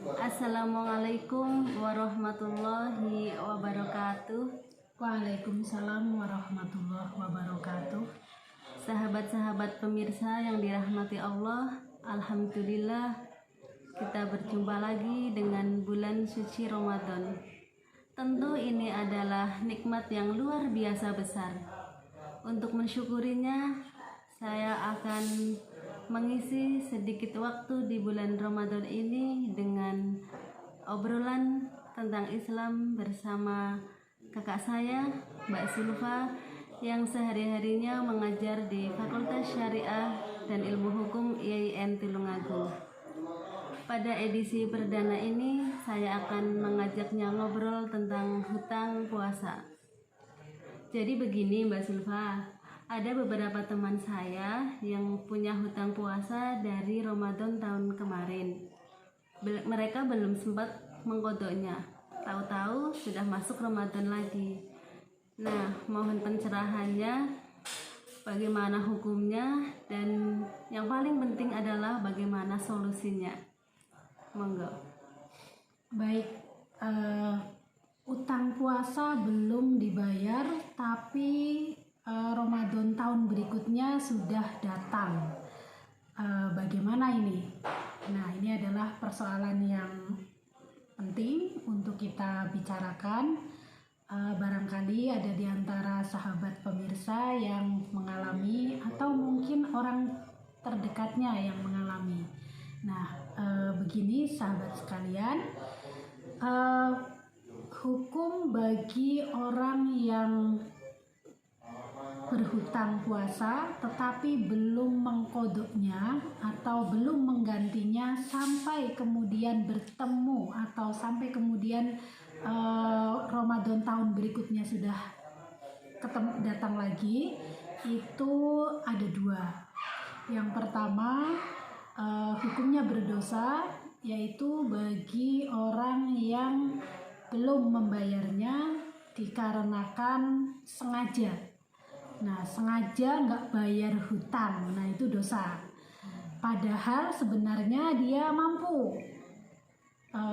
Assalamualaikum warahmatullahi wabarakatuh. Waalaikumsalam warahmatullahi wabarakatuh. Sahabat-sahabat pemirsa yang dirahmati Allah, alhamdulillah kita berjumpa lagi dengan bulan suci Ramadan. Tentu ini adalah nikmat yang luar biasa besar. Untuk mensyukurinya, saya akan mengisi sedikit waktu di bulan Ramadan ini dengan obrolan tentang Islam bersama kakak saya, Mbak Sulfa, yang sehari-harinya mengajar di Fakultas Syariah dan Ilmu Hukum IAIN Tulungagung. Pada edisi perdana ini, saya akan mengajaknya ngobrol tentang hutang puasa. Jadi begini Mbak Sulfa, ada beberapa teman saya yang punya hutang puasa dari Ramadan tahun kemarin. Mereka belum sempat mengkodoknya. Tahu-tahu sudah masuk Ramadan lagi. Nah, mohon pencerahannya, bagaimana hukumnya, dan yang paling penting adalah bagaimana solusinya. Monggo. Baik, utang puasa belum dibayar, tapi Ramadan tahun berikutnya sudah datang. Bagaimana ini? Nah, ini adalah persoalan yang penting untuk kita bicarakan. Barangkali ada di antara sahabat pemirsa yang mengalami atau mungkin orang terdekatnya yang mengalami. Nah, begini sahabat sekalian, hukum bagi orang yang berhutang puasa tetapi belum mengkodoknya atau belum menggantinya sampai kemudian bertemu atau sampai kemudian Ramadan tahun berikutnya sudah datang lagi, itu ada dua. Yang pertama, hukumnya berdosa, yaitu bagi orang yang belum membayarnya dikarenakan sengaja. Nah, sengaja nggak bayar hutang, nah itu dosa. Padahal sebenarnya dia mampu,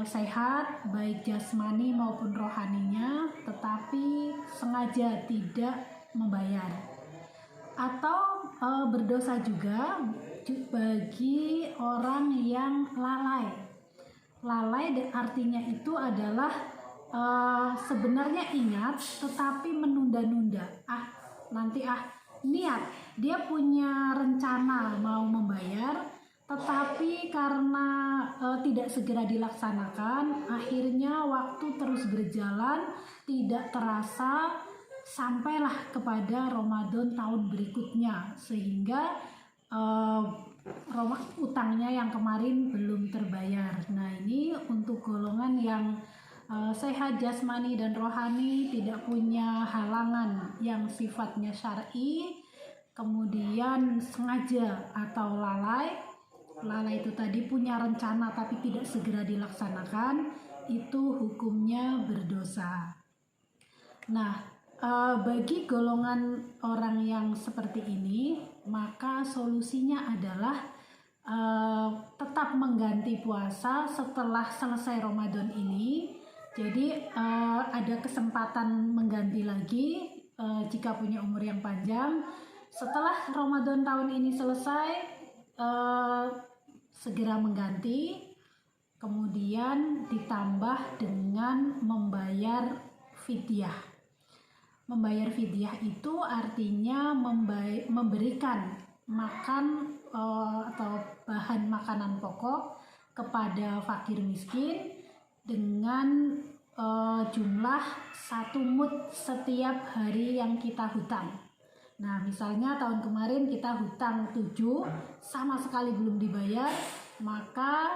sehat, baik jasmani maupun rohaninya, tetapi sengaja tidak membayar. Atau berdosa juga bagi orang yang lalai. Lalai artinya itu adalah sebenarnya ingat tetapi menunda-nunda. Niat, dia punya rencana mau membayar, tetapi karena tidak segera dilaksanakan, akhirnya waktu terus berjalan, tidak terasa sampailah kepada Ramadan tahun berikutnya, sehingga utangnya yang kemarin belum terbayar. Nah, ini untuk golongan yang sehat jasmani dan rohani, tidak punya halangan yang sifatnya syar'i, kemudian sengaja atau lalai itu tadi punya rencana tapi tidak segera dilaksanakan, itu hukumnya berdosa. Nah, bagi golongan orang yang seperti ini, maka solusinya adalah tetap mengganti puasa setelah selesai Ramadan ini. Jadi ada kesempatan mengganti lagi jika punya umur yang panjang. Setelah Ramadan tahun ini selesai, segera mengganti, kemudian ditambah dengan membayar fidyah. Membayar fidyah itu artinya memberikan makan atau bahan makanan pokok kepada fakir miskin dengan jumlah 1 mud setiap hari yang kita hutang. Nah, misalnya tahun kemarin kita hutang 7, sama sekali belum dibayar, maka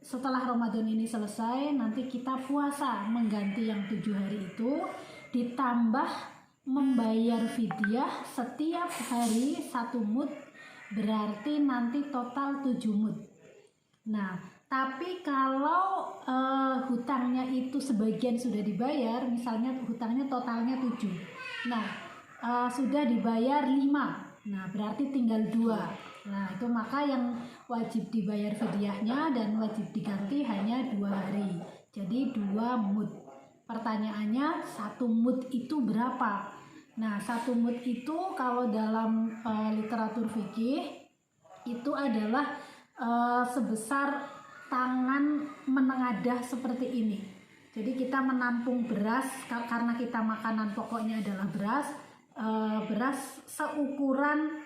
setelah Ramadan ini selesai, nanti kita puasa mengganti yang 7 hari itu, ditambah membayar fidyah setiap hari 1 mud, berarti nanti total 7 mud. Nah, tapi kalau hutangnya itu sebagian sudah dibayar, misalnya hutangnya totalnya 7, nah sudah dibayar 5, nah berarti tinggal 2. Nah itu maka yang wajib dibayar fidyahnya dan wajib diganti hanya 2 hari. Jadi 2 mud. Pertanyaannya, 1 mud itu berapa? Nah, 1 mud itu kalau dalam literatur fikih itu adalah sebesar tangan menengadah seperti ini. Jadi kita menampung beras karena kita makanan pokoknya adalah beras. Beras seukuran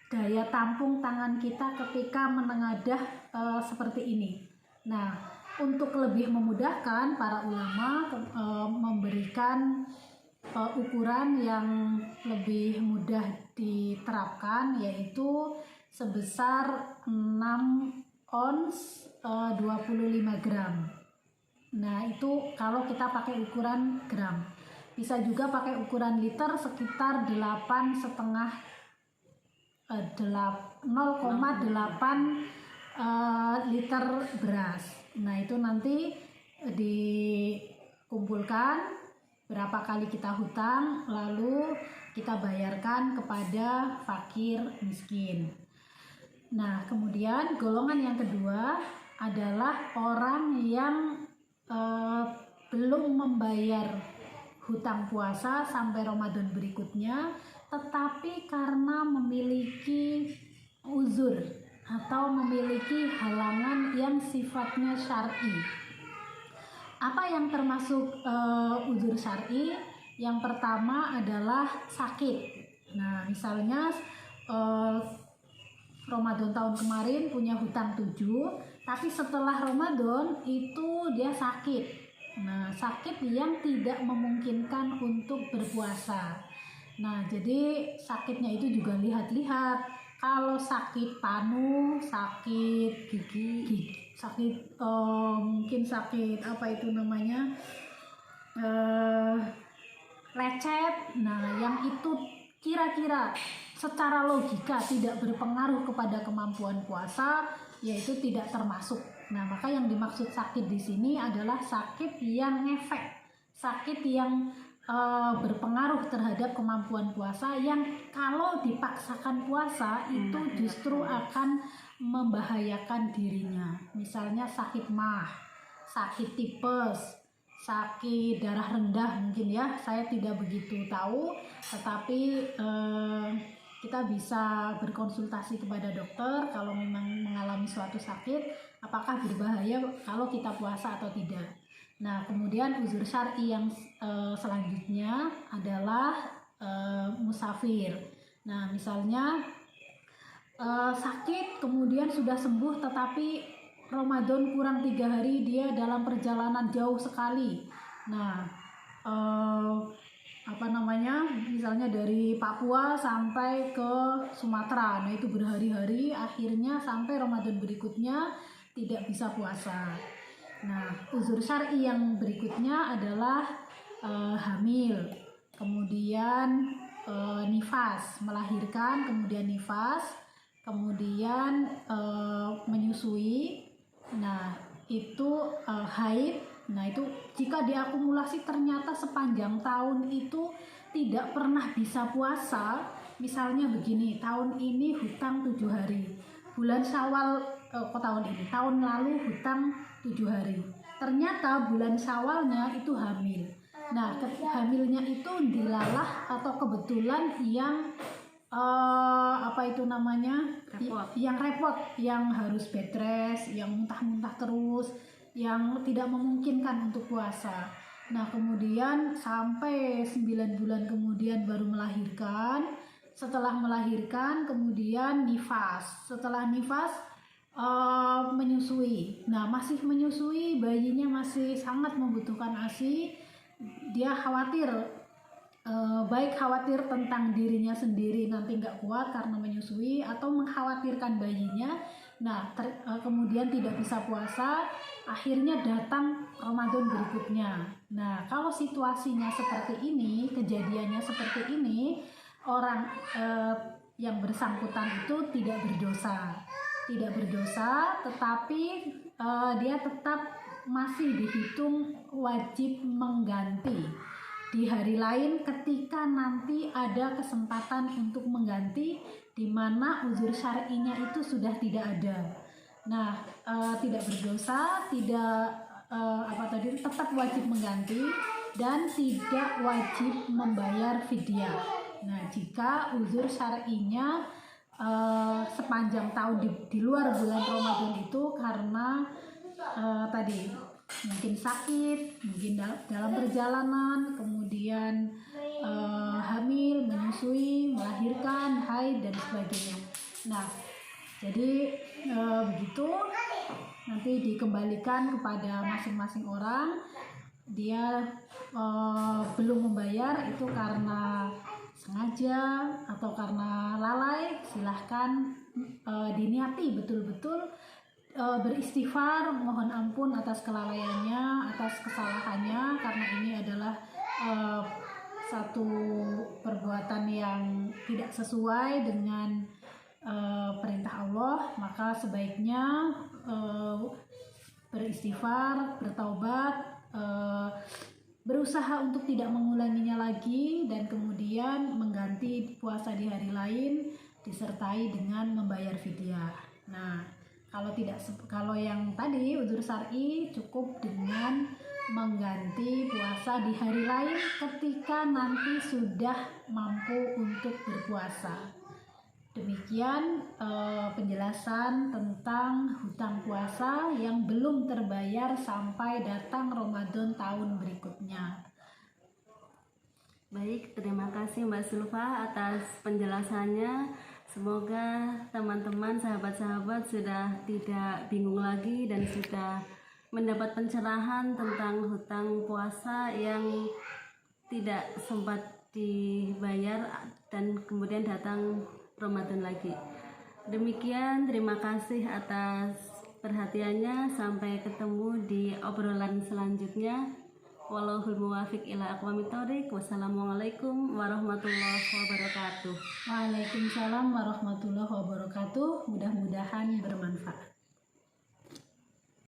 daya tampung tangan kita ketika menengadah seperti ini. Nah, untuk lebih memudahkan, para ulama memberikan ukuran yang lebih mudah diterapkan, yaitu sebesar 6 ons 25 gram. Nah, itu kalau kita pakai ukuran gram. Bisa juga pakai ukuran liter sekitar 0,8 liter beras. Nah, itu nanti dikumpulkan berapa kali kita hutang, lalu kita bayarkan kepada fakir miskin. Nah, kemudian golongan yang kedua adalah orang yang belum membayar hutang puasa sampai Ramadan berikutnya, tetapi karena memiliki uzur atau memiliki halangan yang sifatnya syar'i. Apa yang termasuk uzur syar'i? Yang pertama adalah sakit. Nah, misalnya Ramadan tahun kemarin punya hutang 7, tapi setelah Ramadan itu dia sakit. Nah, sakit yang tidak memungkinkan untuk berpuasa. Nah, jadi sakitnya itu juga lihat-lihat. Kalau sakit panu, sakit gigi, sakit mungkin sakit apa itu namanya, lecet. Nah, yang itu kira-kira secara logika tidak berpengaruh kepada kemampuan puasa, yaitu tidak termasuk. Nah, maka yang dimaksud sakit di sini adalah sakit yang ngefek, sakit yang berpengaruh terhadap kemampuan puasa, yang kalau dipaksakan puasa itu justru akan membahayakan dirinya. Misalnya sakit mah, sakit tipes, sakit darah rendah mungkin ya, saya tidak begitu tahu, tetapi kita bisa berkonsultasi kepada dokter kalau memang mengalami suatu sakit, apakah berbahaya kalau kita puasa atau tidak. Nah, kemudian uzur syar'i yang selanjutnya adalah musafir. Nah, misalnya sakit kemudian sudah sembuh, tetapi Ramadan kurang 3 hari dia dalam perjalanan jauh sekali. Nah, misalnya dari Papua sampai ke Sumatera. Nah, itu berhari-hari, akhirnya sampai Ramadan berikutnya tidak bisa puasa. Nah, uzur syar'i yang berikutnya adalah hamil, kemudian nifas, melahirkan, kemudian nifas, kemudian menyusui. Nah, itu haid. Nah, itu jika diakumulasi ternyata sepanjang tahun itu tidak pernah bisa puasa. Misalnya begini, tahun ini hutang 7 hari, bulan Syawal tahun lalu hutang 7 hari, ternyata bulan Syawalnya itu hamil. Nah, hamilnya itu dilalah atau kebetulan yang yang repot, yang harus bed rest, yang muntah-muntah terus, yang tidak memungkinkan untuk puasa. Nah, kemudian sampai 9 bulan kemudian baru melahirkan. Setelah melahirkan kemudian nifas. Setelah nifas menyusui. Nah, masih menyusui, bayinya masih sangat membutuhkan ASI. Dia khawatir, baik khawatir tentang dirinya sendiri nanti nggak kuat karena menyusui, atau mengkhawatirkan bayinya. Nah, kemudian tidak bisa puasa, akhirnya datang Ramadan berikutnya. Nah, kalau situasinya seperti ini, kejadiannya seperti ini, orang yang bersangkutan itu tidak berdosa, tetapi dia tetap masih dihitung wajib mengganti di hari lain ketika nanti ada kesempatan untuk mengganti di mana uzur syar'inya itu sudah tidak ada. Nah, tidak berdosa, tidak tetap wajib mengganti dan tidak wajib membayar fidyah. Nah, jika uzur syar'inya sepanjang tahun di luar bulan Ramadan itu karena tadi mungkin sakit, mungkin dalam perjalanan, kemudian hamil, menyusui, melahirkan, haid dan sebagainya. Nah, jadi begitu nanti dikembalikan kepada masing-masing orang. Dia belum membayar itu karena sengaja atau karena lalai, silahkan diniati betul-betul beristighfar, mohon ampun atas kelalaiannya, atas kesalahannya, karena ini adalah satu perbuatan yang tidak sesuai dengan perintah Allah. Maka sebaiknya beristighfar, bertaubat, berusaha untuk tidak mengulanginya lagi, dan kemudian mengganti puasa di hari lain disertai dengan membayar fidyah. Nah, kalau yang tadi uzur syar'i cukup dengan mengganti puasa di hari lain ketika nanti sudah mampu untuk berpuasa. Demikian penjelasan tentang hutang puasa yang belum terbayar sampai datang Ramadan tahun berikutnya. Baik, terima kasih Mbak Zulfa atas penjelasannya. Semoga teman-teman, sahabat-sahabat sudah tidak bingung lagi dan sudah mendapat pencerahan tentang hutang puasa yang tidak sempat dibayar dan kemudian datang Ramadan lagi. Demikian, terima kasih atas perhatiannya. Sampai ketemu di obrolan selanjutnya. Wallahul muwaffiq ila aqwamit thoriq. Wassalamualaikum warahmatullahi wabarakatuh. Waalaikumsalam warahmatullahi wabarakatuh. Mudah-mudahan bermanfaat.